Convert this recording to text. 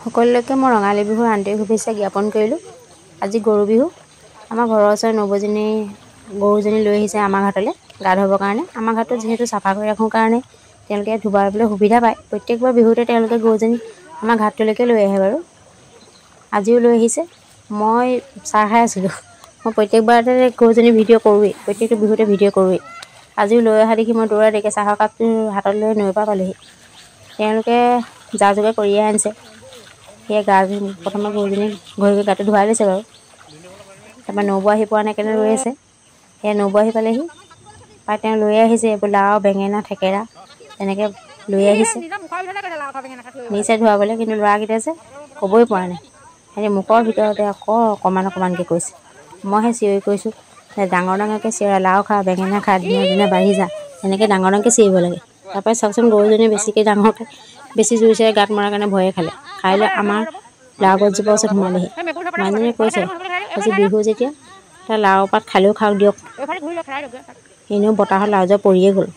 সকলোকে মই ৰঙালী বিহুৰ আন্তৰিক শুভেচ্ছা জ্ঞাপন কৰিলোঁ। আজি গৰু বিহু। আমাৰ ঘৰৰ ওচৰৰ নবৌজনী গৰুজনী লৈ আহিছে আমাৰ ঘাটলৈ গা ধুবৰ কাৰণে। আমাৰ ঘাটটো যিহেতু চাফা কৰি ৰাখোঁ কাৰণে তেওঁলোকে ধুবাবলৈ সুবিধা পায়। প্ৰত্যেকবাৰ বিহুতে তেওঁলোকে গৰুজনী আমাৰ ঘাটটোলৈকে লৈ আহে বাৰু। আজিও লৈ আহিছে। মই চাহ খাই আছিলোঁ। মই প্ৰত্যেকবাৰতে গৰুজনী ভিডিঅ' কৰোঁৱেই, প্ৰত্যেকটো বিহুতে ভিডিঅ' কৰোঁৱেই। আজিও লৈ অহা দেখি মই দৌৰা দেখি চাহৰ কাপটো হাতত লৈ নৈৰ পৰা পালোহি। তেওঁলোকে যা যোগাৰ কৰিয়ে আনিছে। সেয়া প্ৰথমে গৰুজনী ঘৰি গাটো ধুৱাই লৈছে বাৰু। তাৰপৰা নবৌ আহি পোৱা নাই কেনে ৰৈ আছে। সেয়া নবৌ আহি পালেহি পাই তেওঁ লৈ আহিছে এইবোৰ লাও, বেঙেনা, থেকেৰা তেনেকৈ লৈ আহিছে নিছে ধুৱাবলৈ। কিন্তু ল'ৰাকেইটা যে ক'বই পৰা নাই, সিহঁতি মুখৰ ভিতৰতে অকণমানকৈ কৈছে। মইহে চিঞৰি কৈছোঁ ডাঙৰ ডাঙৰকৈ চিঞৰা, লাও খা, বেঙেনা খা, দিনে দিনে বাঢ়ি যা, এনেকৈ ডাঙৰ ডাঙৰকৈ চিঞৰিব লাগে। তাৰপৰা চাওকচোন গৰুজনীয়ে বেছিকৈ ডাঙৰকৈ বেছি জোৰছে গাত মৰাৰ কাৰণে ভয়ে খালে। খাই লৈ আমাৰ লাও গছজোপাৰ ওচৰত সোমালেহি। মানুহজনীয়ে কৈছে আজি বিহু যেতিয়া তাৰ লাও পাত খালেও খাওক দিয়ক, এনেও বতাহত লাও জোপা পৰিয়ে গ'ল।